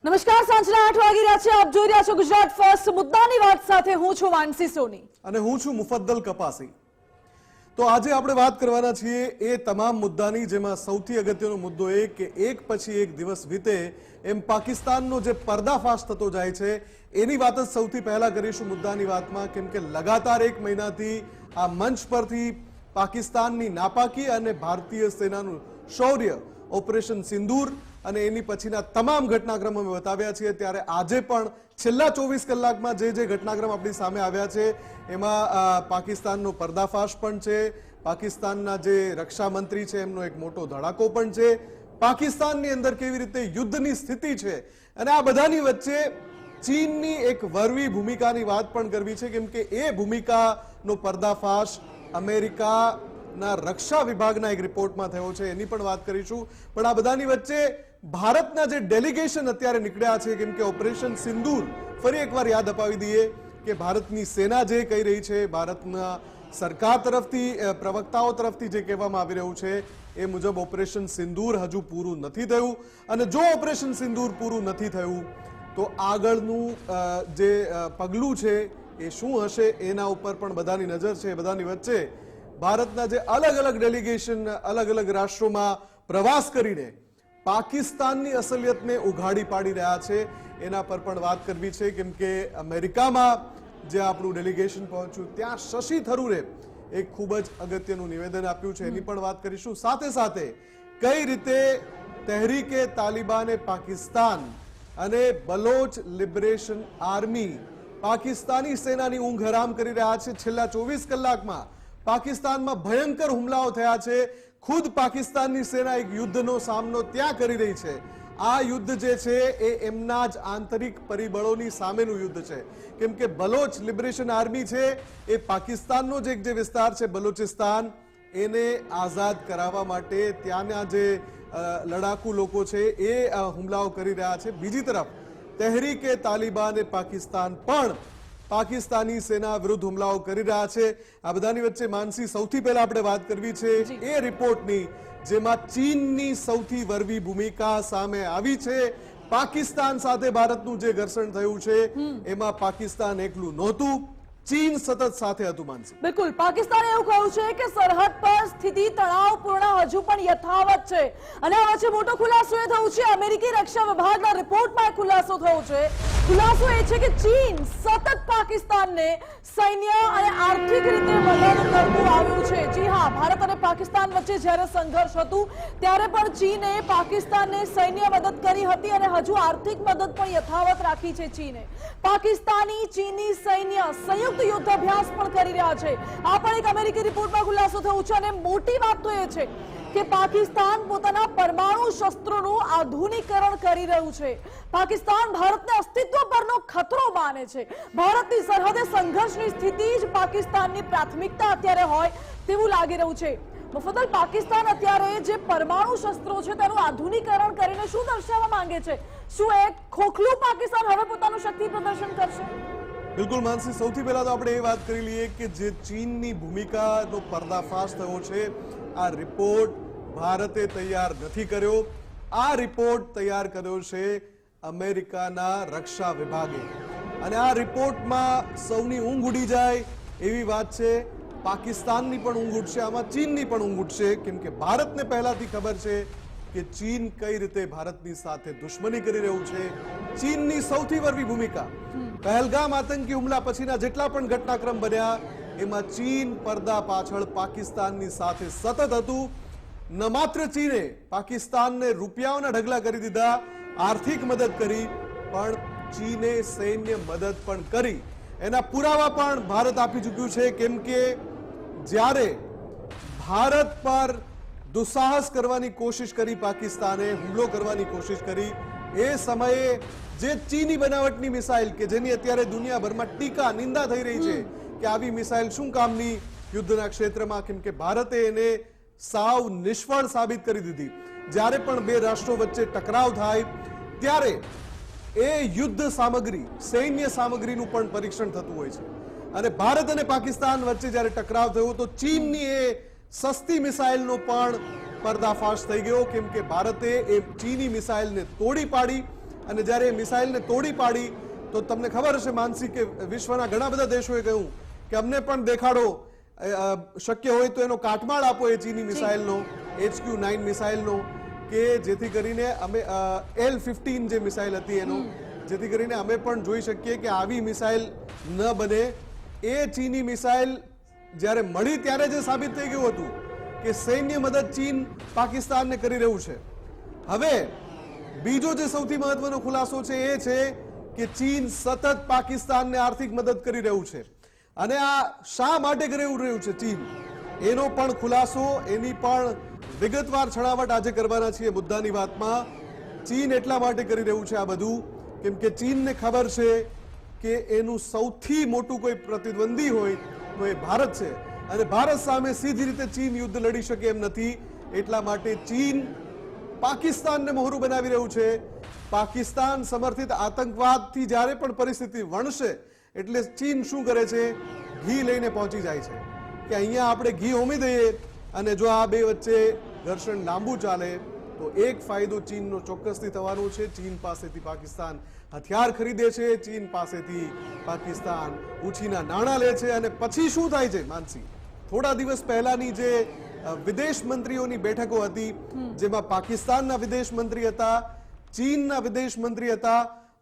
નમસ્કાર, સાંજના 8 વાગી રહ્યા છે. આપ જોઈ રહ્યા છો ગુજરાત ફર્સ્ટ. મુદ્દાની વાત સાથે હું છું માનસી સોની અને હું છું મુફદ્દલ કપાસી. તો આજે આપણે વાત કરવાના છીએ એ તમામ મુદ્દાની, જેમાં સૌથી અગત્યનો મુદ્દો એ કે એક પછી એક દિવસ વીતે એમ પાકિસ્તાનનો જે પર્દાફાશ થતો જાય છે એની વાત જ સૌથી પહેલા કરીશું મુદ્દાની વાતમાં, કેમ કે લગાતાર એક મહિનાથી આ મંચ પરથી પાકિસ્તાનની નાપાકી અને ભારતીય સેનાનું શૌર્ય, ઓપરેશન સિંદૂર અને એની પછીના તમામ ઘટનાક્રમો અમે બતાવ્યા છીએ. ત્યારે આજે પણ છેલ્લા 24 કલાકમાં જે ઘટનાક્રમ આપણી સામે આવ્યા છે એમાં પાકિસ્તાનનો પર્દાફાશ પણ છે, પાકિસ્તાનના જે રક્ષા મંત્રી છે એમનો એક મોટો ધડાકો પણ છે, પાકિસ્તાનની અંદર કેવી રીતે યુદ્ધની સ્થિતિ છે, અને આ બધાની વચ્ચે ચીનની એક વરવી ભૂમિકાની વાત પણ કરવી છે, કેમ કે એ ભૂમિકાનો પર્દાફાશ અમેરિકાના રક્ષા વિભાગના એક રિપોર્ટમાં થયો છે, એની પણ વાત કરીશું. પણ આ બધાની વચ્ચે ભારતના જે ડેલિગેશન અત્યારે નીકળ્યા છે, કેમ કે ઓપરેશન સિંદૂર ફરી એકવાર યાદ અપાવી દઈએ કે ભારતની સેના જે કહી રહી છે, ભારતના સરકાર તરફથી, પ્રવક્તાઓ તરફથી જે કહેવામાં આવી રહ્યું છે એ મુજબ ઓપરેશન સિંદૂર હજુ પૂરું નથી થયું, અને જો ઓપરેશન સિંદૂર પૂરું નથી થયું તો આગળનું જે પગલું છે એ શું હશે એના ઉપર પણ બધાની નજર છે. બધાની વચ્ચે ભારતના જે અલગ અલગ ડેલિગેશન અલગ અલગ રાષ્ટ્રોમાં પ્રવાસ કરીને પાકિસ્તાનની અસલિયતને ઉઘાડી પાડી રહ્યા છે એના પર પણ વાત કરવી છે, કેમ કે અમેરિકામાં જે આપણું ડેલિગેશન પહોંચ્યું ત્યાં શશી થરૂરે એક ખૂબ જ અગત્યનું નિવેદન આપ્યું છે, એની પણ વાત કરીશું. સાથે સાથે કઈ રીતે તહેરીકે તાલિબાને પાકિસ્તાન અને બલોચ લિબરેશન આર્મી પાકિસ્તાની સેનાની ઊંઘ હરામ કરી રહ્યા છે. છેલ્લા 24 કલાકમાં પાકિસ્તાનમાં ભયંકર હુમલાઓ થયા છે. ખુદ પાકિસ્તાનની સેના એક યુદ્ધનો સામનો ત્યાં કરી રહી છે. આ યુદ્ધ જે છે એ એમના જ આંતરિક પરિબળોની સામેનું યુદ્ધ છે, કેમ કે બલોચ લિબરેશન આર્મી છે એ પાકિસ્તાનનો જ એક જે વિસ્તાર છે બલોચિસ્તાન, એને આઝાદ કરાવવા માટે ત્યાંના જે લડાકુ લોકો છે એ હુમલાઓ કરી રહ્યા છે. બીજી તરફ તહેરીકે તાલિબાન પાકિસ્તાન પણ પાકિસ્તાની સેના વિરુદ્ધ હુમલાઓ કરી રહ્યા છે. આ બધાની વચ્ચે માનસી સૌથી પહેલા આપણે વાત કરવી છે એ રિપોર્ટની, જેમાં ચીનની સૌથી વરવી ભૂમિકા સામે આવી છે. પાકિસ્તાન સાથે ભારતનું જે ઘર્ષણ થયું છે એમાં પાકિસ્તાન એકલું નહોતું, ચીન સતત સાથે હતું. માનસી, બિલકુલ. પાકિસ્તાને એવું કહ્યું છે કે સરહદ પર સ્થિતિ તણાવપૂર્ણ હજુ પણ યથાવત છે, અને આ વચ્ચે મોટો ખુલાસો એ થયો છે, અમેરિકી રક્ષા વિભાગના રિપોર્ટમાં ખુલાસો થયો છે. ખુલાસો એ છે કે ચીન સતત પાકિસ્તાનને સૈન્ય અને આર્થિક રીતે મદદ કરતું આવ્યું છે. જી હા, ભારત અને પાકિસ્તાન વચ્ચે જ્યારે સંઘર્ષ હતું ત્યારે પણ ચીને પાકિસ્તાનને સૈન્ય મદદ કરી હતી, અને હજુ આર્થિક મદદ પણ યથાવત રાખી છે ચીને. પાકિસ્તાની ચીની સૈન્ય સંયુક્ત યુદ્ધ અભ્યાસ પણ કરી રહ્યા છે. આ પણ એક અમેરિકી રિપોર્ટમાં ખુલાસો થયો છે. અને મોટી વાત તો એ છે કે પાકિસ્તાન પોતાના પરમાણુ શસ્ત્રોનું આધુનિકરણ કરી રહ્યું છે. પાકિસ્તાન ભારતને અસ્તિત્વ પરનો ખતરો માને છે. ભારતની સરહદે સંઘર્ષની સ્થિતિ જ પાકિસ્તાનની પ્રાથમિકતા અત્યારે હોય તેવું લાગી રહ્યું છે. મુફદ્દલ, પાકિસ્તાન અત્યારે જે પરમાણુ શસ્ત્રો છે તેનું આધુનિકરણ કરીને શું દર્શાવવા માંગે છે? શું એક ખોખલું પાકિસ્તાન હવે પોતાનું શક્તિ પ્રદર્શન કરશે? બિલકુલ માનસી, સૌથી પહેલા તો આપણે એ વાત કરી લઈએ કે જે ચીનની ભૂમિકાનો પર્દાફાશ થયો છે, આ રિપોર્ટ ભારતે તૈયાર નથી કર્યો. આ રિપોર્ટ તૈયાર કર્યો છે અમેરિકાના રક્ષા વિભાગે, અને આ રિપોર્ટમાં સૌની ઊંઘ ઉડી જાય એવી વાત છે. પાકિસ્તાનની પણ ઊંઘ ઉડશે, આમાં ચીનની પણ ઊંઘ ઉડશે, કેમ કે ભારતને પહેલાથી ખબર છે કે ચીન કઈ રીતે ભારતની સાથે દુશ્મની કરી રહ્યું છે. ચીનની સૌથી વરવી ભૂમિકા, પહેલગામ આતંકી હુમલા પછીના જેટલા પણ ઘટનાક્રમ બન્યા એમાં ચીન પડદા પાછળ પાકિસ્તાનની સાથે સતત હતું. ન માત્ર ચીને પાકિસ્તાનને રૂપિયાઓના ઢગલા કરી દીધા, આર્થિક મદદ કરી, પણ ચીને સૈન્ય મદદ પણ કરી. એના પુરાવા પણ ભારત આપી ચૂક્યું છે, કેમ કે જ્યારે ભારત પર દુસ્સાહસ કરવાની કોશિશ કરી, પાકિસ્તાને હુમલો કરવાની કોશિશ કરી, એ સમયે જે ચીની બનાવટની મિસાઇલ કે જેની અત્યારે દુનિયાભરમાં ટીકા નિંદા થઈ રહી છે કે આવી મિસાઇલ શું કામની યુદ્ધના ક્ષેત્રમાં, કેમ કે ભારતે એને સાવ નિષ્ફળ સાબિત કરી દીધી. જ્યારે પણ બે રાષ્ટ્રો વચ્ચે ટકરાવ થાય ત્યારે એ યુદ્ધ સામગ્રી, સૈન્ય સામગ્રીનું પણ પરીક્ષણ થતું હોય છે, અને ભારત અને પાકિસ્તાન વચ્ચે જ્યારે ટકરાવ થયો તો ચીનની એ સસ્તી મિસાઇલનો પણ પર્દાફાશ થઈ ગયો, કેમ કે ભારતે એ ચીની મિસાઇલને તોડી પાડી અને જ્યારે એ મિસાઇલને તોડી પાડી તો તમને ખબર હશે માનસી કે વિશ્વના ઘણા બધા દેશોએ કહ્યું કે અમને પણ દેખાડો, શક્ય હોય તો એનો કાટમાળ આપો એ ચીની મિસાઇલનો, HQ-9 મિસાઇલનો, કે જેથી કરીને અમે L-15 જે મિસાઇલ હતી એનો, જેથી કરીને અમે પણ જોઈ શકીએ કે આવી મિસાઇલ ન બને. એ ચીની મિસાઇલ જ્યારે મળી ત્યારે જે સાબિત થઈ ગયું હતું કે સૈન્ય મદદ ચીન પાકિસ્તાનને કરી રહ્યું છે. હવે બીજો જે સૌથી મહત્વનો ખુલાસો છે એ છે કે ચીન સતત પાકિસ્તાનને આર્થિક મદદ કરી રહ્યું છે, અને આ શા માટે કરી રહ્યું છે ચીન, એનો પણ ખુલાસો, એની પણ વિગતવાર છણાવટ આજે કરવાના છીએ મુદ્દાની વાતમાં. ચીન એટલા માટે કરી રહ્યું છે આ બધું કેમ કે ચીનને ખબર છે કે એનું સૌથી મોટું કોઈ પ્રતિદ્વંદી હોય તો એ ભારત છે, અને ભારત સામે સીધી રીતે ચીન યુદ્ધ લડી શકે એમ નથી. એટલા માટે ચીન પાકિસ્તાનને મોહરું બનાવી રહ્યું છે. પાકિસ્તાન સમર્થિત આતંકવાદથી જ્યારે પણ પરિસ્થિતિ વણશે એટલે ચીન શું કરે છે, ઘી લઈને પહોંચી જાય છે કે અહીંયા આપણે ઘી હોમી દઈએ, અને જો આ બે વચ્ચે ઘર્ષણ લાંબુ ચાલે તો એક ફાયદો ચીનનો ચોક્કસથી થવાનો છે. ચીન પાસેથી પાકિસ્તાન હથિયાર ખરીદે છે, ચીન પાસેથી પાકિસ્તાન ઉછીના નાણાં લે છે, અને પછી શું થાય છે માનસી, થોડા દિવસ પહેલાની જે વિદેશ મંત્રીઓની બેઠકો હતી જેમાં પાકિસ્તાનના વિદેશ મંત્રી હતા, ચીનના વિદેશ મંત્રી હતા,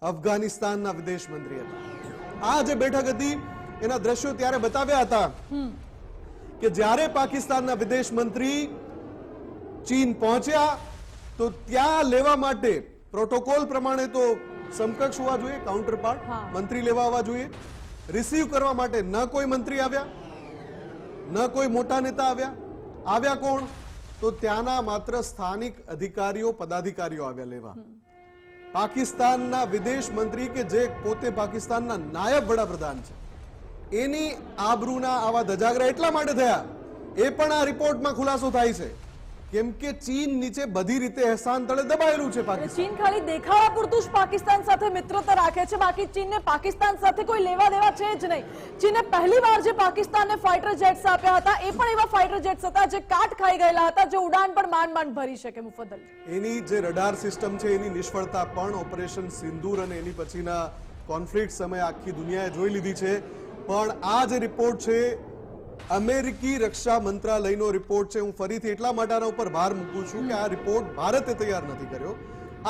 અફઘાનિસ્તાનના વિદેશ મંત્રી હતા. આ જે બેઠક હતી એના દ્રશ્યો ત્યારે બતાવ્યા હતા કે જ્યારે પાકિસ્તાનના વિદેશ મંત્રી ચીન પહોંચ્યા તો ત્યાં લેવા માટે પ્રોટોકોલ પ્રમાણે તો સમકક્ષ હોવા જોઈએ, કાઉન્ટર પાર્ટ મંત્રી લેવા આવવા જોઈએ. રિસીવ કરવા માટે ન કોઈ મંત્રી આવ્યા, ન કોઈ મોટા નેતા આવ્યા. આવ્યા કોણ? તો ત્યાંના માત્ર સ્થાનિક અધિકારીઓ, પદાધિકારીઓ આવ્યા લેવા. પાકિસ્તાનના વિદેશ મંત્રી કે જે પોતે પાકિસ્તાનના નાયબ વડાપ્રધાન છે, એની આબરૂના આવા ધજાગરા એટલા માટે થયા, એ પણ આ રિપોર્ટમાં ખુલાસો થાય છે કેમ કે ચીન નીચે બધી રીતે એહસાન તળે દબાયેલું છે પાકિસ્તાન. ચીન ખાલી દેખાવા પૂરતું જ પાકિસ્તાન સાથે મિત્રતા રાખે છે, બાકી ચીનને પાકિસ્તાન સાથે કોઈ લેવા દેવા છે જ નહીં. ચીને પહેલી વાર જે પાકિસ્તાનને ફાઇટર જેટ્સ આપ્યા હતા એ પણ એવા ફાઇટર જેટ્સ હતા જે કાટ ખાઈ ગયેલા હતા, જે ઉડાન પણ માંડ ભરી શકે. મુફદ્દલ, એની જે રડાર સિસ્ટમ છે એની નિષ્ફળતા પણ ઓપરેશન સિંદૂર અને એની પછીના કોન્ફ્લિક્ટ સમયે આખી દુનિયાએ જોઈ લીધી છે. પણ આ જે રિપોર્ટ છે અમેરિકી રક્ષા મંત્રાલયનો રિપોર્ટ છે. હું ફરીથી એટલા માટે આના ઉપર ભાર મૂકું છું કે આ રિપોર્ટ ભારતે તૈયાર નથી કર્યો,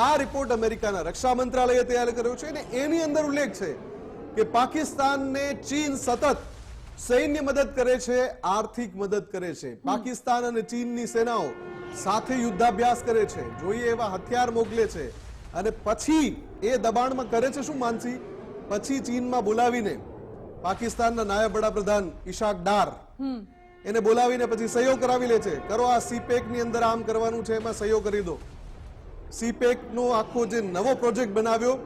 આ રિપોર્ટ અમેરિકાના રક્ષા મંત્રાલયે તૈયાર કર્યો છે, અને એની અંદર ઉલ્લેખ છે કે પાકિસ્તાનને ચીન સતત સૈન્ય મદદ કરે છે, આર્થિક મદદ કરે છે. પાકિસ્તાન અને ચીનની સેનાઓ સાથે યુદ્ધાભ્યાસ કરે છે, જોઈએ એવા હથિયાર મોકલે છે, અને પછી એ દબાણમાં કરે છે શું માનસી, પછી ચીનમાં બોલાવીને પાકિસ્તાનના નાયબ વડાપ્રધાન ઇશાક ડાર એને બોલાવીને પછી સહીઓ કરાવી લે છે. કરો આ સીપેક ની અંદર આમ કરવાનું છે, એમાં સહીઓ કરી દો. સીપેક નો આખો જે નવો પ્રોજેક્ટ બનાવ્યો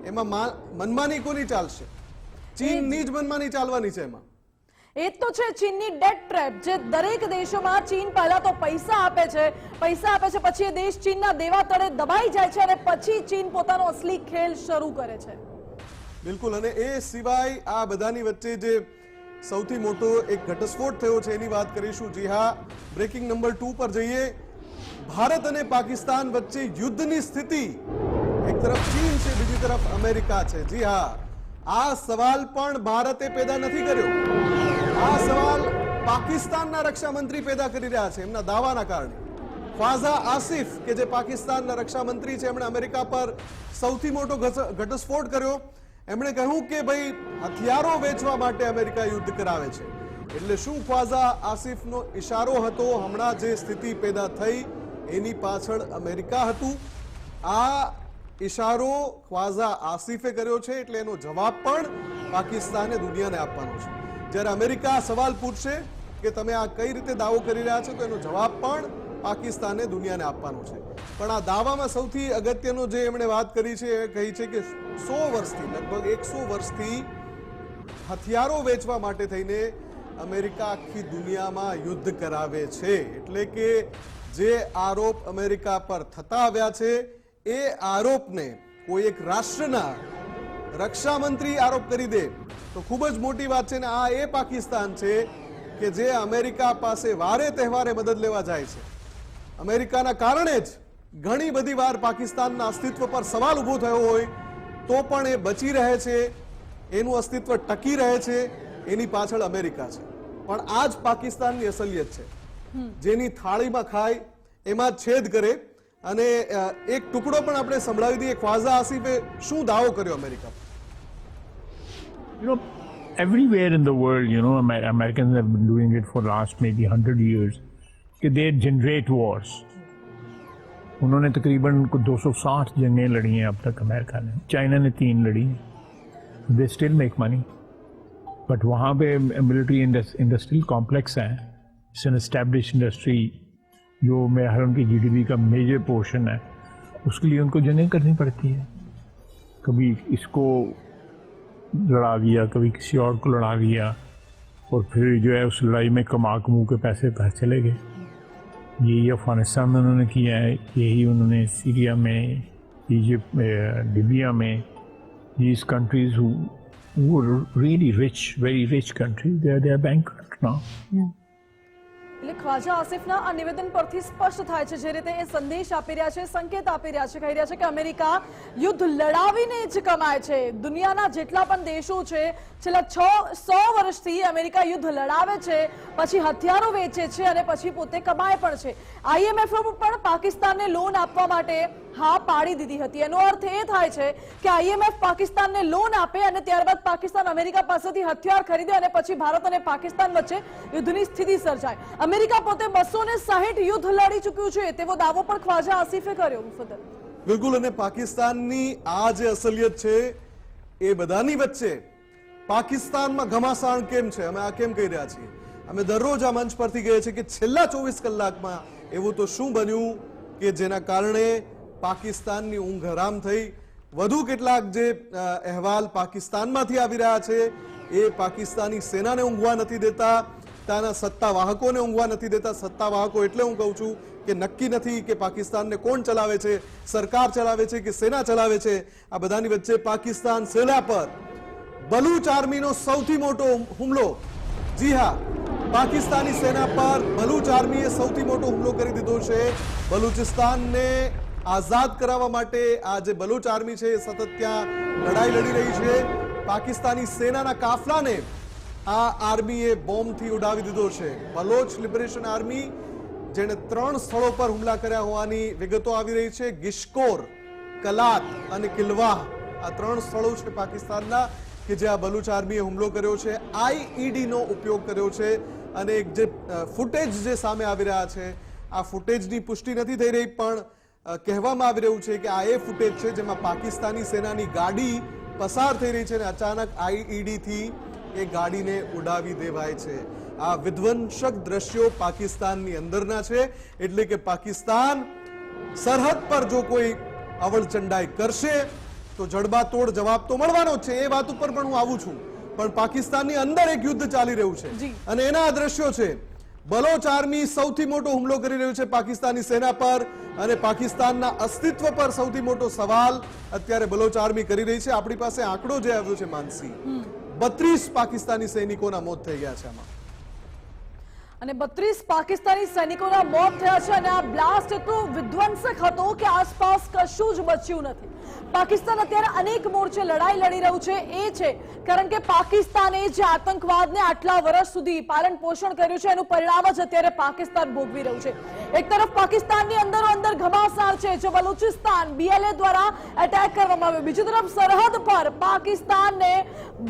એમાં મનમાની કોની ચાલશે? ચીનની જ મનમાની ચાલવાની છે. એમાં એ તો છે ચીનની ડેટ ટ્રેપ, જે દરેક દેશોમાં ચીન પહેલા તો પૈસા આપે છે, પછી એ દેશ ચીનના દેવા તળે દબાઈ જાય છે, અને પછી ચીન પોતાનો અસલી ખેલ શરૂ કરે છે. બિલકુલ. અને એ સિવાય આ બધાની વચ્ચે જે સૌથી મોટો એક ઘટસ્ફોટ થયો છે એની વાત કરીશું. જી હા, બ્રેકિંગ નંબર 2 પર જઈએ. ભારત અને પાકિસ્તાન વચ્ચે યુદ્ધની સ્થિતિ, એક તરફ ચીન છે, બીજી તરફ અમેરિકા છે. જી હા, આ સવાલ પણ ભારતે પેદા નથી કર્યો, આ સવાલ પાકિસ્તાનના રક્ષા મંત્રી પેદા કરી રહ્યા છે એમના દાવાના કારણે. ખ્વાઝા આસિફ કે જે પાકિસ્તાનના રક્ષા મંત્રી છે, એમણે અમેરિકા પર સૌથી મોટો ઘટસ્ફોટ કર્યો. એમણે કહ્યું કે ભાઈ હથિયારો વેચવા માટે અમેરિકા યુદ્ધ કરાવે છે. એટલે શું ખ્વાઝા આસિફનો ઇશારો હતો? હમણાં જે સ્થિતિ પેદા થઈ એની પાછળ અમેરિકા હતું. આ ઇશારો ખ્વાઝા આસિફે કર્યો છે, એટલે એનો જવાબ પણ પાકિસ્તાને દુનિયાને આપવાનો છે. જ્યારે અમેરિકા સવાલ પૂછશે કે તમે આ કઈ રીતે દાવો કરી રહ્યા છો, તો એનો જવાબ પણ પાકિસ્તાને દુનિયાને આપવાનો છે. પણ આ દાવામાં સૌથી અગત્યનો જે એમણે વાત કરી છે એ કહી છે કે 100 વર્ષથી, લગભગ 100 વર્ષથી હથિયારો વેચવા માટે થઈને અમેરિકા આખી દુનિયામાં યુદ્ધ કરાવે છે. એટલે કે જે આરોપ અમેરિકા પર થતા આવ્યા છે એ આરોપને કોઈ એક રાષ્ટ્રના રક્ષા મંત્રી આરોપ કરી દે તો ખૂબ જ મોટી વાત છે. ને આ એ પાકિસ્તાન છે કે જે અમેરિકા પાસે વારે તહેવારે મદદ લેવા જાય છે. અમેરિકાના કારણે જ ઘણી બધી વાર પાકિસ્તાનના અસ્તિત્વ પર સવાલ ઉભો થયો હોય તો પણ એ બચી રહે છે, એનું અસ્તિત્વ ટકી રહે છે, એની પાછળ અમેરિકા છે. પણ આ જ પાકિસ્તાનની અસલિયત છે, જેની થાળીમાં ખાય એમાં છેદ કરે. અને એક ટુકડો પણ આપણે સંભળાવી દઈએ. ખ્વાજા આસિફે શું દાવો કર્યો અમેરિકા પર? Everywhere in the world, Americans have been doing it for last maybe 100 years, कि they generate wars. उन्होंने तकरीबन 260 जंगें लड़ी हैं अब तक अमेरिका ने. चाइना ने 3 लड़ी. They still make money. But वहाँ पे मिलिट्री इंडस्ट्रियल कॉम्प्लेक्स है. It's an established industry जो मेरा उनकी GDP का मेजर पोर्शन है. उसके लिए उनको जंगें करनी पड़ती है. कभी इसको लड़ा दिया, कभी किसी और को लड़ा दिया, और फिर जो है उस लड़ाई में कमा के पैसे घर चले गए. यही अफ़गानिस्तान में उन्होंने किया है, यही उन्होंने सीरिया में, इजिप्ट में, लीबिया में. These countries who were really rich, very rich countries, they are bankrupt now. એટલે ખ્વાજા આસિફના આ નિવેદન પરથી સ્પષ્ટ થાય છે જે રીતે એ સંદેશ આપી રહ્યા છે, સંકેત આપી રહ્યા છે, કહી રહ્યા છે કે અમેરિકા યુદ્ધ લડાવીને જ કમાય છે. દુનિયાના જેટલા પણ દેશો છે છેલ્લા 100 વર્ષથી અમેરિકા યુદ્ધ લડાવે છે, પછી હથિયારો વેચે છે અને પછી પોતે કમાય પણ છે. IMF પણ પાકિસ્તાનને લોન આપવા માટે હા પાડી દીધી હતી. એનો અર્થ એ થાય છે કે IMF પાકિસ્તાનને લોન આપે અને ત્યારબાદ પાકિસ્તાન અમેરિકા પાસેથી હથિયાર ખરીદે અને પછી ભારત અને પાકિસ્તાન વચ્ચે યુદ્ધની સ્થિતિ સર્જાય. અમેરિકા પોતે 260 યુદ્ધ લડી ચૂક્યું છે તેવો દાવો પણ ખ્વાજા આસિફે કર્યો. મુફદ્દલ, બિલકુલ. અને પાકિસ્તાનની આ જે અસલિયત છે એ બધાની વચ્ચે પાકિસ્તાનમાં ઘમાસાણ કેમ છે, અમે આ કેમ કહી રહ્યા છીએ? અમે દરરોજ આ મંચ પરથી કહીએ છીએ કે છેલ્લા 24 કલાકમાં એવું તો શું બન્યું કે જેના કારણે પાકિસ્તાનની ઊંઘ હરામ થઈ. વધુ કેટલાક જે અહેવાલ પાકિસ્તાનમાંથી આવી રહ્યા છે એ પાકિસ્તાની સેનાને ઊંઘવા નથી દેતા, ત્યાંના સત્તાવાહકોને ઊંઘવા નથી દેતા. સત્તાવાહકો એટલે હું કહું છું કે નક્કી નથી કે પાકિસ્તાનને કોણ ચલાવે છે, સરકાર ચલાવે છે કે સેના ચલાવે છે. આ બધાની વચ્ચે પાકિસ્તાન સેના પર બલુચ આર્મીનો સૌથી મોટો હુમલો. જી હા, પાકિસ્તાની સેના પર બલુચ આર્મીએ સૌથી મોટો હુમલો કરી દીધો છે. બલુચિસ્તાનને આઝાદ કરાવવા માટે આ જે બલુચ આર્મી છે એ સતત ત્યાં લડાઈ લડી રહી છે. પાકિસ્તાની સેનાના કાફલાને આ આર્મીએ બોમ્બથી ઉડાવી દીધો છે. બલોચ લિબરેશન આર્મી જેણે 3 સ્થળો પર હુમલા કર્યા હોવાની વિગતો આવી રહી છે. ગિશકોર, કલાત અને કિલવાહ આ 3 સ્થળો છે પાકિસ્તાનના કે જે આ બલુચ આર્મીએ હુમલો કર્યો છે. IED નો ઉપયોગ કર્યો છે. અને એક જે ફૂટેજ જે સામે આવી રહ્યા છે, આ ફૂટેજની પુષ્ટિ નથી થઈ રહી, પણ કહેવામાં આવી રહ્યું છે કે આ એ ફૂટેજ છે જેમાં પાકિસ્તાની સેનાની ગાડી પસાર થઈ રહી છે અને અચાનક IED થી એ ગાડીને ઉડાવી દેવાય છે. આ વિધ્વંસક દ્રશ્યો પાકિસ્તાનની અંદરના છે. એટલે કે પાકિસ્તાન સરહદ પર જો કોઈ અવળચંડાઈ કરશે તો જડબાતોડ જવાબ તો મળવાનો જ છે. એ વાત ઉપર પણ હું આવું છું. પણ પાકિસ્તાનની અંદર એક યુદ્ધ ચાલી રહ્યું છે અને એના આ દ્રશ્યો છે. બલોચ આર્મી સૌથી મોટો હુમલો કરી રહ્યું છે પાકિસ્તાની સેના પર, અને પાકિસ્તાનના અસ્તિત્વ પર સૌથી મોટો સવાલ અત્યારે બલોચ આર્મી કરી રહી છે. આપણી પાસે આંકડો જે આવ્યો છે માનસી, 32 પાકિસ્તાની સૈનિકોના મોત થઈ ગયા છે આમાં. અને 32 પાકિસ્તાની સૈનિકોના મોત થયા છે. અને આ બ્લાસ્ટ એટલો વિધ્વંસક હતો કે આસપાસ કશું જ બચ્યું નથી. પાકિસ્તાન અત્યારે અનેક મોરચે લડાઈ લડી રહ્યું છે. એ છે કારણ કે પાકિસ્તાને જે આતંકવાદને આટલા વર્ષ સુધી પાલન પોષણ કર્યું છે એનું પરિણામ જ અત્યારે પાકિસ્તાન ભોગવી રહ્યું છે. એક તરફ પાકિસ્તાનની અંદર ઘમાસાણ છે જે બલુચિસ્તાન BLA દ્વારા એટેક કરવામાં આવ્યો. બીજી તરફ સરહદ પર પાકિસ્તાનને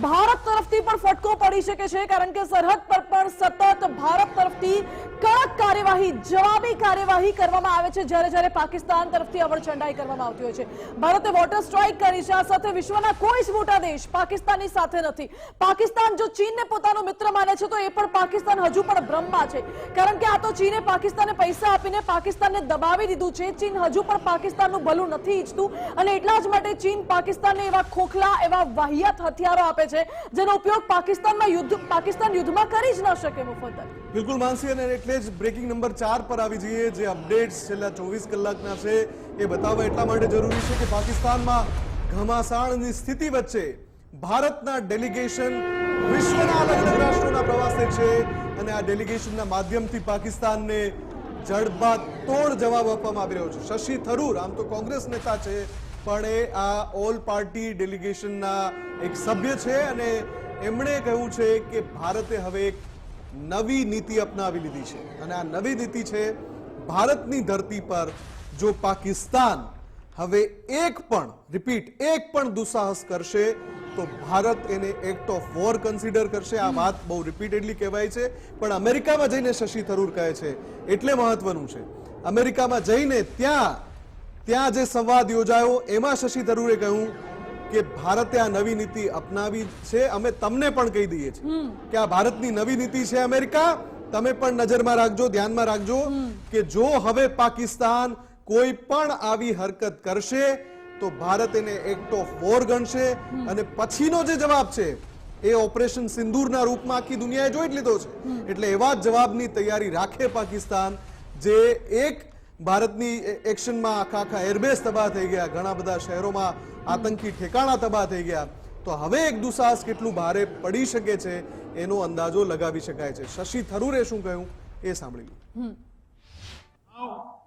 ભારત તરફથી પણ ફટકો પડી શકે છે, કારણ કે સરહદ પર પણ સતત ભારત તરફથી કડક કાર્યવાહી, જવાબી કાર્યવાહી કરવામાં આવે છે જ્યારે પાકિસ્તાન તરફથી અવળચંડાઈ કરવામાં આવતી હોય છે. ભારતે વોટર સ્ટ્રાઇક કરી છે. આ સાથે વિશ્વના કોઈ જ મોટા દેશ પાકિસ્તાનની સાથે નથી. પાકિસ્તાન જો ચીનને પોતાનો મિત્ર માને છે તો એ પણ પાકિસ્તાન હજુ પણ ભ્રમમાં છે, કારણ કે આ તો ચીને પાકિસ્તાનને પૈસા આપીને પાકિસ્તાનને દબાવી દીધું છે. ચીન હજુ પણ પાકિસ્તાનનું ભલું નથી ઈચ્છતું અને એટલા જ માટે ચીન પાકિસ્તાનને એવા ખોખલા, એવા વાહિયાત હથિયારો આપે છે જેનો ઉપયોગ પાકિસ્તાન યુદ્ધમાં કરી જ ન શકે. મુફદ્દલ, બિલકુલ માનસી, અને એટલે જ બ્રેકિંગ નંબર 4 પર આવી જઈએ. જે અપડેટ્સ છેલ્લા 24 કલાકના છે એ બતાવવા એટલા માટે જરૂરી છે કે પાકિસ્તાનમાં ઘમાસાણની સ્થિતિ વચ્ચે ભારતના ડેલિગેશન વિશ્વના અલગ અલગ રાષ્ટ્રોના પ્રવાસે છે અને આ ડેલિગેશનના માધ્યમથી પાકિસ્તાનને જડબાતોડ જવાબ આપવામાં આવી રહ્યો છે. શશી થરૂર આમ તો કોંગ્રેસ નેતા છે, પણ એ આ ઓલ પાર્ટી ડેલિગેશનના એક સભ્ય છે અને એમણે કહ્યું છે કે ભારતે હવે એક નવી નીતિ અપનાવી લીધી છે અને આ નવી નીતિ છે ભારતની ધરતી પર જો પાકિસ્તાન હવે એક પણ દુસ્સાહસ કરશે તો ભારત એને એક્ટ ઓફ વોર કન્સિડર કરશે. આ વાત બહુ રિપીટેડલી કહેવાય છે, પણ અમેરિકામાં જઈને શશી થરૂર કહે છે એટલે મહત્વનું છે. અમેરિકામાં જઈને ત્યાં જે સંવાદ યોજાયો એમાં શશી થરૂરે કહ્યું કે ભારતે આ નવી નીતિ અપનાવી છે. અમે તમને પણ કહી દઈએ છીએ કે આ ભારતની નવી નીતિ છે. અમેરિકા, તમે પણ નજરમાં રાખજો, ધ્યાનમાં રાખજો કે જો હવે પાકિસ્તાન કોઈ પણ આવી હરકત કરશે તો ભારત એને એક્ટ ઓફ વોર ગણશે અને પછીનો જે જવાબ છે એ ઓપરેશન સિંદૂરના રૂપમાં આખી દુનિયાએ જોઈ જ લીધો છે. એટલે એવા જ જવાબની તૈયારી રાખે પાકિસ્તાન. જે એક ભારતની એક્શનમાં આખા એરબેઝ તબાહ થઈ ગયા, ઘણા બધા શહેરોમાં આતંકી ઠેકાણા તબાહ થઈ ગયા, તો હવે એક દુસ્સાહસ કેટલું ભારે પડી શકે છે એનો અંદાજો લગાવી શકાય છે. શશી થરૂરે શું કહ્યું એ સાંભળી લો.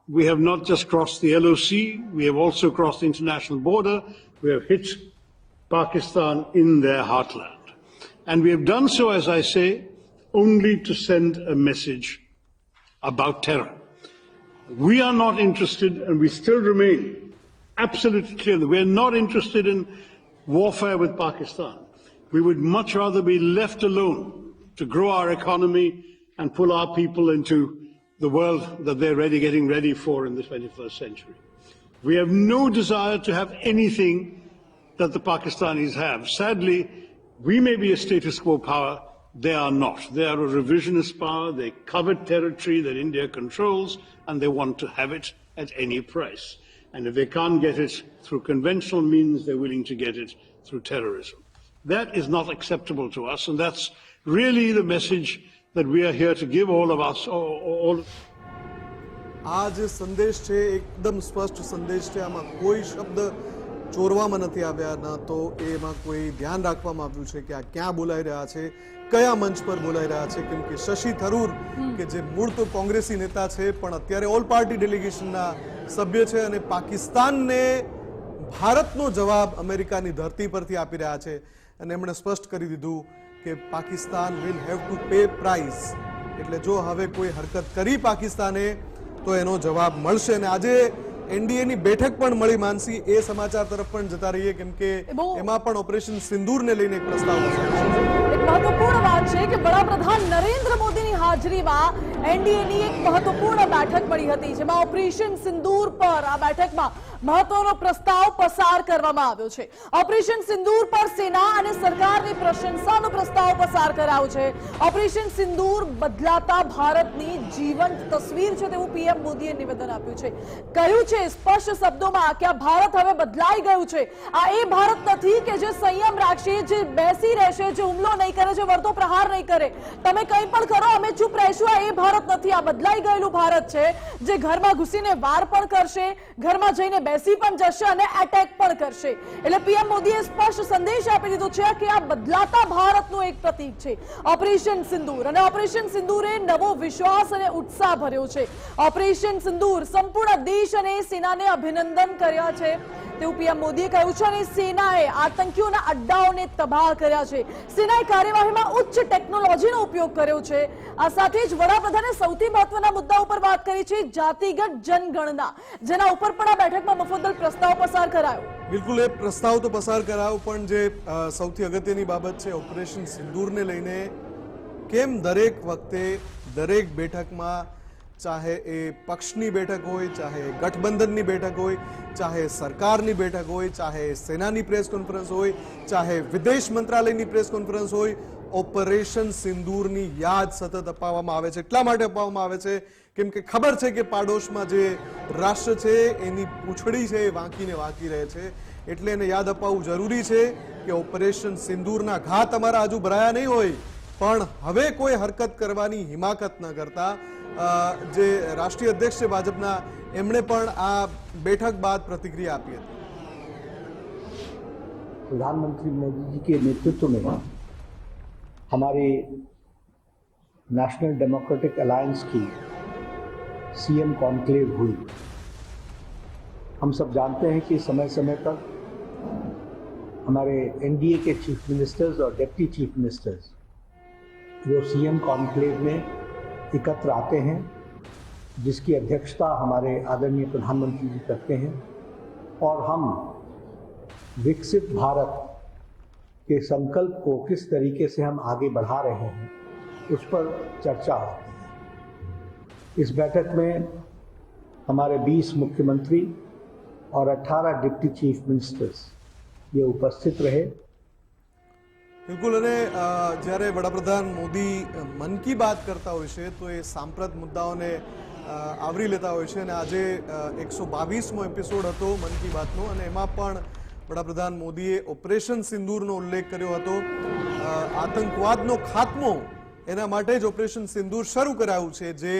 We have not just crossed the LOC, we have also crossed the international border. We have hit Pakistan in their heartland. And we have done so, as I say, only to send a message about terror. We are not interested, and we still remain absolutely clear that we are not interested in warfare with Pakistan. We would much rather be left alone to grow our economy and pull our people into the world that they're getting ready for in the 21st century. We have no desire to have anything that the Pakistanis have. Sadly, we may be a status quo power, they are not. They are a revisionist power, they covet territory that India controls, and they want to have it at any price. And if they can't get it through conventional means, they're willing to get it through terrorism. That is not acceptable to us, and that's really the message that we are here to give all of us. આ જે સંદેશ છે એકદમ સ્પષ્ટ સંદેશ છે. આમાં કોઈ શબ્દ ચોરવામાં નથી આવ્યા, ન તો એમાં કોઈ ધ્યાન રાખવામાં આવ્યું છે કે આ ક્યાં બોલાઈ રહ્યા છે, કયા મંચ પર બોલાઈ રહ્યા છે. કેમ કે શશી થરૂર કે જે મૂળ તો કોંગ્રેસી નેતા છે પણ અત્યારે ઓલ પાર્ટી ડેલિગેશનના સભ્ય છે અને પાકિસ્તાનને ભારતનો જવાબ અમેરિકાની ધરતી પરથી આપી રહ્યા છે અને એમણે સ્પષ્ટ કરી દીધું કે Pakistan will have to pay price. એટલે જો હવે કોઈ હરકત કરી પાકિસ્તાને તો એનો જવાબ મળશે. અને આજે એનડીએની બેઠક પણ મળી માનસી, એ સમાચાર તરફ પણ જતા રહીએ કેમ કે એમાં પણ ઓપરેશન સિંદૂરને લઈને એક પ્રસ્તાવ છે. એક મહત્વપૂર્ણ વાત છે કે વડાપ્રધાન નરેન્દ્ર મોદીની હાજરીમાં એનડીએની એક મહત્વપૂર્ણ બેઠક મળી હતી, જેમાં ઓપરેશન સિંદૂર પર આ બેઠકમાં મહત્વનો પ્રસ્તાવ પસાર કરવામાં આવ્યો છે. ઓપરેશન સિંદૂર પર સેના અને સરકારની પ્રશંસાનો પ્રસ્તાવ પસાર કરાયો છે. ઓપરેશન સિંદૂર બદલાતા ભારતની જીવંત તસવીર છે તેવું પીએમ મોદીએ નિવેદન આપ્યું છે. કહ્યું છે સ્પષ્ટ શબ્દોમાં કે આ ભારત હવે બદલાઈ ગયું છે. આ એ ભારત નથી કે જે સંયમ રાખશે, જે બેસી રહેશે, જે હુમલો નહીં કરે, જે વળતો પ્રહાર નહીં કરે. તમે કંઈ પણ કરો અમે ચૂપ રહીશું. આ એ ભારત નથી. આ બદલાઈ ગયેલું ભારત છે જે ઘરમાં ઘૂસીને વાર પણ કરશે, ઘરમાં જઈને બેસી પણ જશે અને એટેક પણ કરશે. એટલે પીએમ મોદીએ સ્પષ્ટ સંદેશ આપી દીધો છે કે આ બદલાતા ભારતનું એક પ્રતીક છે ઓપરેશન સિંદૂર. અને ઓપરેશન સિંદૂરે નવો વિશ્વાસ અને ઉત્સાહ ભર્યો છે. ઓપરેશન સિંદૂર સંપૂર્ણ દેશ અને સેનાને અભિનંદન કર્યા છે તેવું પીએમ મોદીએ કહ્યું છે. અને સેનાએ આતંકીઓના અડ્ડાઓને તબાહ કર્યા છે. સેનાએ કાર્યવાહીમાં ઉચ્ચ ટેકનોલોજીનો ઉપયોગ કર્યો છે. આ સાથે જ વડાપ્રધાને સૌથી મહત્વના મુદ્દા ઉપર વાત કરી છે, જાતિગત જનગણના, જેના ઉપર પણ આ બેઠકમાં મફદલ પ્રસ્તાવ પસાર કરાયો. બિલકુલ, એ પ્રસ્તાવ તો પસાર કરાયો, પણ જે સૌથી અગત્યની બાબત છે ઓપરેશન સિંદૂરને લઈને કેમ દરેક વખતે દરેક બેઠકમાં, ચાહે એ પક્ષની બેઠક હોય, ચાહે ગઠબંધનની બેઠક હોય, ચાહે સરકારની બેઠક હોય, ચાહે સેનાની પ્રેસ કોન્ફરન્સ હોય, ચાહે વિદેશ મંત્રાલયની પ્રેસ કોન્ફરન્સ હોય, ઓપરેશન સિંદૂરની યાદ સતત અપાવવામાં આવે છે. એટલા માટે અપાવવામાં આવે છે કેમ કે ખબર છે કે પાડોશમાં જે રાષ્ટ્ર છે એની પૂંછડી છે એ વાંકીને વાંકી રહે છે. એટલે એને યાદ અપાવવું જરૂરી છે કે ઓપરેશન સિંદૂરના ઘા તમારા હજુ ભરાયા નહીં હોય, પણ હવે કોઈ હરકત કરવાની હિમાકત ન કરતા જે રાષ્ટ્રીય અધ્યક્ષ છે ભાજપના, એમણે પણ આ બેઠક બાદ પ્રતિક્રિયા આપી હતી. प्रधानमंत्री मोदी जी के नेतृत्व में हमारे नेशनल डेमोक्रेटिक अलायंस की सीएम कॉन्क्लेव हुई। हम सब जानते हैं कि समय समय पर हमारे एनडीए के चीफ मिनिस्टर्स और डिप्टी चीफ मिनिस्टर्स जो सीएम कॉन्क्लेव में एकत्र आते हैं, जिसकी अध्यक्षता हमारे आदरणीय प्रधानमंत्री जी करते हैं, और हम विकसित भारत के संकल्प को किस तरीके से हम आगे बढ़ा रहे हैं उस पर चर्चा होती है। इस बैठक में हमारे 20 मुख्यमंत्री और 18 डिप्टी चीफ मिनिस्टर्स ये उपस्थित रहे। બિલકુલ, અને જ્યારે વડાપ્રધાન મોદી મન કી બાત કરતા હોય છે તો એ સાંપ્રત મુદ્દાઓને આવરી લેતા હોય છે, અને આજે 122મો એપિસોડ હતો મન કી બાતનો, અને એમાં પણ વડાપ્રધાન મોદીએ ઓપરેશન સિંદૂરનો ઉલ્લેખ કર્યો હતો। આતંકવાદનો ખાત્મો એના માટે જ ઓપરેશન સિંદૂર શરૂ કરાયું છે, જે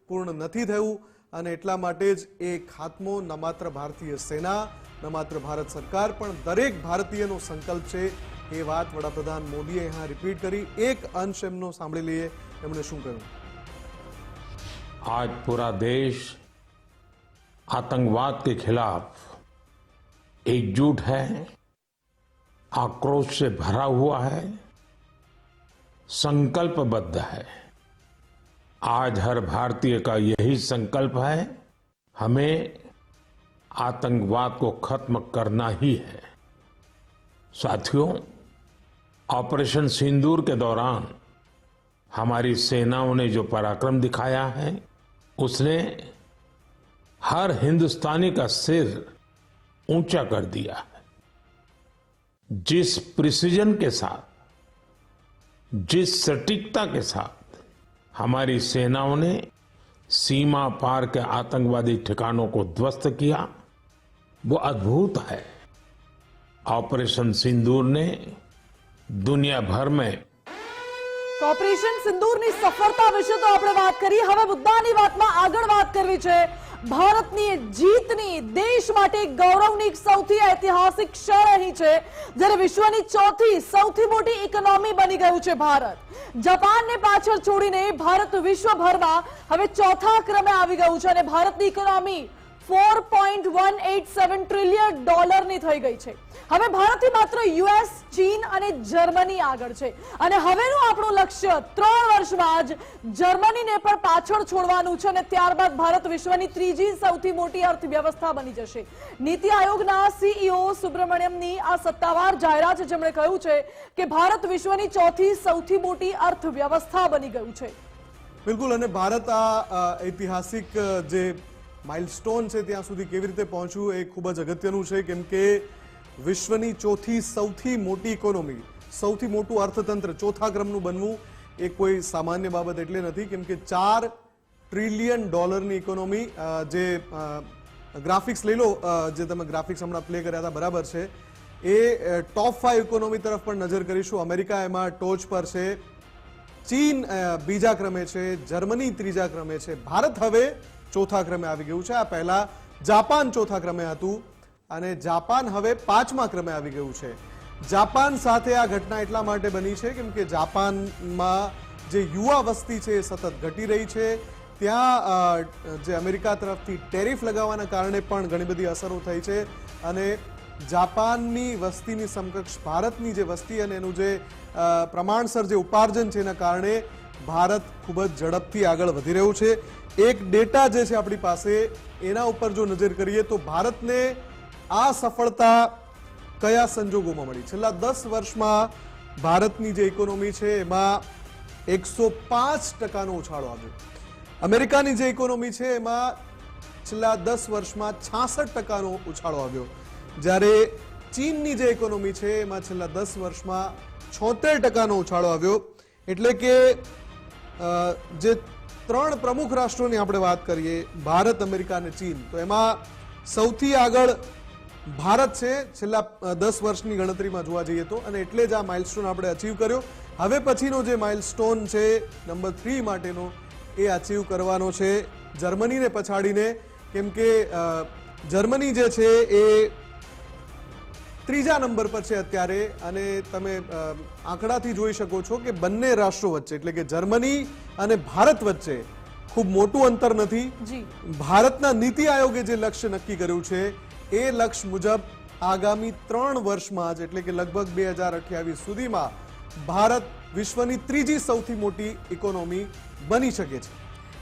પૂર્ણ નથી થયું, અને એટલા માટે જ એ ખાત્મો ન માત્ર ભારતીય સેના, ન માત્ર ભારત સરકાર, પણ દરેક ભારતીયનો સંકલ્પ છે। એ વાત વડાપ્રધાન મોદીએ यहाँ रिपीट करी। एक अंश एमनो सांभળી લઈએ, એમણે શું કહ્યું। आज पूरा देश आतंकवाद के खिलाफ एकजुट है, आक्रोश से भरा हुआ है, संकल्पबद्ध है। आज हर भारतीय का यही संकल्प है, हमें आतंकवाद को खत्म करना ही है। साथियों, ऑपरेशन सिंदूर के दौरान हमारी सेनाओं ने जो पराक्रम दिखाया है, उसने हर हिंदुस्तानी का सिर ऊंचा कर दिया है। जिस प्रिसीजन के साथ, जिस सटीकता के साथ हमारी सेनाओं ने सीमा पार के आतंकवादी ठिकानों को ध्वस्त किया, वो अद्भुत है। ऑपरेशन सिंदूर ने दुनिया भर में ઓપરેશન સિંદૂરની સફળતા વિશે તો આપણે વાત કરી, હવે મુદ્દાની વાતમાં આગળ વાત કરવી છે। ભારતની જીતની દેશ માટે ગૌરવની સૌથી ઐતિહાસિક ક્ષણ અહીં છે, જ્યારે વિશ્વની ચોથી સૌથી મોટી ઇકોનોમી બની ગયું છે ભારત। જાપાનને પાછળ છોડીને ભારત વિશ્વભરમાં હવે ચોથા ક્રમે આવી ગયું છે, અને ભારતની ઇકોનોમી $4.187 ટ્રિલિયન ની થઈ ગઈ છે। હવે ભારતથી માત્ર યુએસ, ચીન અને જર્મની આગળ છે, અને હવેનું આપણું લક્ષ્ય 3 વર્ષમાં જ જર્મનીને પણ પાછળ છોડવાનું છે, અને ત્યારબાદ ભારત વિશ્વની ત્રીજી સૌથી મોટી અર્થવ્યવસ્થા બની જશે। નીતિ આયોગના સીઈઓ સુબ્રમણ્યમની આ સત્તાવાર જાહેરાત છે, જેમણે કહ્યું છે કે ભારત વિશ્વની ચોથી સૌથી મોટી અર્થવ્યવસ્થા બની ગયું છે। બિલકુલ, અને ભારત આ ઐતિહાસિક જે માઇલસ્ટોન છે ત્યાં સુધી કેવી રીતે પહોંચ્યું એ ખૂબ જ અગત્યનું છે, કેમ કે વિશ્વની ચોથી સૌથી મોટી ઇકોનોમી, સૌથી મોટું અર્થતંત્ર ચોથા ક્રમનું બનવું એ કોઈ સામાન્ય બાબત એટલે નથી, કેમ કે $4 ટ્રિલિયન ની ઇકોનોમી, જે ગ્રાફિક્સ લઈ લો, જે તમે ગ્રાફિક્સ હમણાં પ્લે કર્યા હતા, બરાબર છે, એ ટોપ 5 ઇકોનોમી તરફ પણ નજર કરીશું। અમેરિકા એમાં ટોચ પર છે, ચીન બીજા ક્રમે છે, જર્મની ત્રીજા ક્રમે છે, ભારત હવે ચોથા ક્રમે આવી ગયું છે। આ પહેલા જાપાન ચોથા ક્રમે હતું, અને જાપાન હવે 5મા ક્રમે આવી ગયું છે। જાપાન સાથે આ ઘટના એટલા માટે બની છે કેમ કે જાપાનમાં જે યુવા વસ્તી છે એ સતત ઘટી રહી છે। ત્યાં જે અમેરિકા તરફથી ટેરિફ લગાવવાના કારણે પણ ઘણી બધી અસરો થઈ છે, અને જાપાનની વસ્તીની સમકક્ષ ભારતની જે વસ્તી અને એનું જે પ્રમાણસર જે ઉપાર્જન છે એના કારણે ભારત ખૂબ જ ઝડપથી આગળ વધી રહ્યું છે। એક ડેટા જે છે આપણી પાસે, એના ઉપર જો નજર કરીએ તો ભારતને આ સફળતા કયા સંજોગોમાં મળી। છેલ્લા 10 વર્ષમાં ભારતની જે ઇકોનોમી છે એમાં 105% ઉછાળો આવ્યો। અમેરિકાની જે ઇકોનોમી છે એમાં છેલ્લા 10 વર્ષમાં 66% ઉછાળો આવ્યો, જ્યારે ચીનની જે ઇકોનોમી છે એમાં છેલ્લા 10 વર્ષમાં 76% ઉછાળો આવ્યો। એટલે કે જે 3 પ્રમુખ રાષ્ટ્રોની આપણે વાત કરીએ, ભારત, અમેરિકા અને ચીન, તો એમાં સૌથી આગળ ભારત છે છેલ્લા 10 વર્ષની ગણતરીમાં જોવા જઈએ તો, અને એટલે જ આ માઇલસ્ટોન આપણે અચીવ કર્યો। હવે પછીનો જે માઇલસ્ટોન છે નંબર 3 માટેનો, એ અચીવ કરવાનો છે જર્મનીને પછાડીને, કેમ કે જર્મની જે છે એ ત્રીજા નંબર પર છે અત્યારે, અને તમે આંકડાથી જોઈ શકો છો કે બંને રાષ્ટ્રો વચ્ચે, એટલે કે જર્મની અને ભારત વચ્ચે ખૂબ મોટું અંતર નથી. જી ભારતના નીતિ આયોગે જે લક્ષ્ય નક્કી કર્યું છે એ લક્ષ્ય મુજબ આગામી 3 વર્ષમાં જ એટલે કે લગભગ 2028 સુધીમાં ભારત વિશ્વની ત્રીજી સૌથી મોટી ઇકોનોમી બની શકે છે.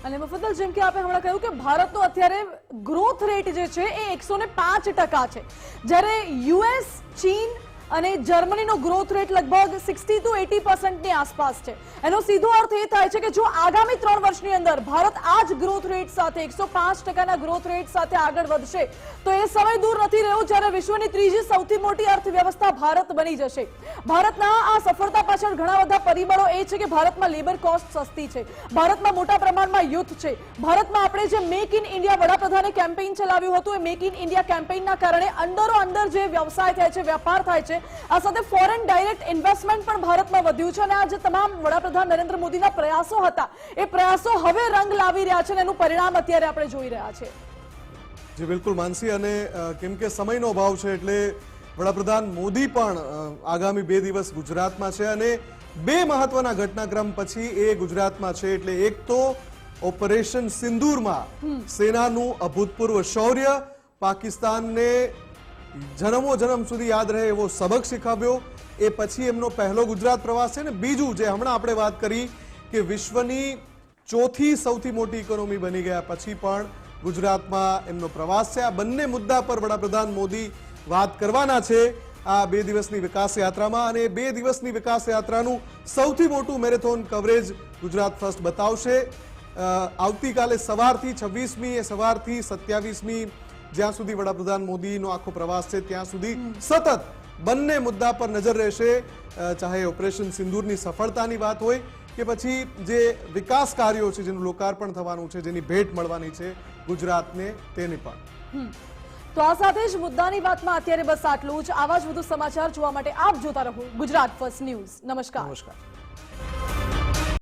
અને મુફદ્દલ, જેમ કે આપણે હમણાં કહ્યું કે ભારતનો અત્યારે ગ્રોથ રેટ જે છે એ 105% છે, જ્યારે યુએસ, ચીન અને જર્મનીનો ગ્રોથ રેટ લગભગ 60 to 80% ની આસપાસ છે. એનો સીધો અર્થ એ થાય છે કે જો આગામી 3 વર્ષની અંદર ભારત આ જ ગ્રોથ રેટ સાથે 105%ના ગ્રોથ રેટ સાથે આગળ વધશે તો એ સમય દૂર નથી રહ્યો જ્યારે વિશ્વની ત્રીજી સૌથી મોટી અર્થવ્યવસ્થા ભારત બની જશે. ભારતના આ સફળતા પાછળ ઘણા બધા પરિબળો એ છે કે ભારતમાં લેબર કોસ્ટ સસ્તી છે, ભારતમાં મોટા પ્રમાણમાં યુથ છે, ભારતમાં આપણે જે મેક ઇન ઇન્ડિયા વડાપ્રધાને કેમ્પેઇન ચલાવ્યું હતું એ મેક ઇન ઇન્ડિયા કેમ્પેઇનના કારણે અંદરો અંદર જે વ્યવસાય થાય છે, વેપાર થાય છે, આ સાથે ફોરેન ડાયરેક્ટ ઇન્વેસ્ટમેન્ટ પણ ભારતમાં વધ્યું છે અને આ જે તમામ વડાપ્રધાન નરેન્દ્ર મોદીના પ્રયાસો હતા એ પ્રયાસો હવે રંગ લાવી રહ્યા છે અને એનું પરિણામ અત્યારે આપણે જોઈ રહ્યા છે. જી બિલકુલ માનસી, અને કેમ કે સમયનો અભાવ છે એટલે વડાપ્રધાન મોદી પણ આગામી 2 દિવસ ગુજરાતમાં છે અને 2 મહત્વના ઘટનાક્રમ પછી એ ગુજરાતમાં છે. એટલે એક તો ઓપરેશન સિંદૂરમાં સેનાનું અભૂતપૂર્વ શૌર્ય, પાકિસ્તાનને જન્મો જન્મ સુધી યાદ રહે એવો સબક શીખવ્યો, એ પછી એમનો પહેલો ગુજરાત પ્રવાસ છે. ને બીજું જે હમણાં આપણે વાત કરી કે વિશ્વની ચોથી સૌથી મોટી ઇકોનોમી બની ગયા પછી પણ ગુજરાતમાં એમનો પ્રવાસ છે. આ બંને મુદ્દા પર વડાપ્રધાન મોદી વાત કરવાના છે આ 2 દિવસની વિકાસ યાત્રામાં, અને 2 દિવસની વિકાસ યાત્રાનું સૌથી મોટું મેરેથોન કવરેજ ગુજરાત ફર્સ્ટ બતાવશે. આવતીકાલે સવારથી 26મી એ સવારથી 27મી જ્યાં સુધી વડાપ્રધાન મોદીનો આખો પ્રવાસ છે ત્યાં સુધી સતત બંને મુદ્દા પર નજર રહેશે, ચાહે ઓપરેશન સિંદૂરની સફળતાની વાત હોય કે પછી જે વિકાસ કાર્યો છે જેનું લોકાર્પણ થવાનું છે, જેની ભેટ મળવાની છે ગુજરાતને, તેની પણ. તો આ સાથે જ મુદ્દાની વાતમાં અત્યારે બસ આટલું જ. આવા જ વધુ સમાચાર જોવા માટે આપ જોતા રહો ગુજરાત ફર્સ્ટ ન્યૂઝ. નમસ્કાર.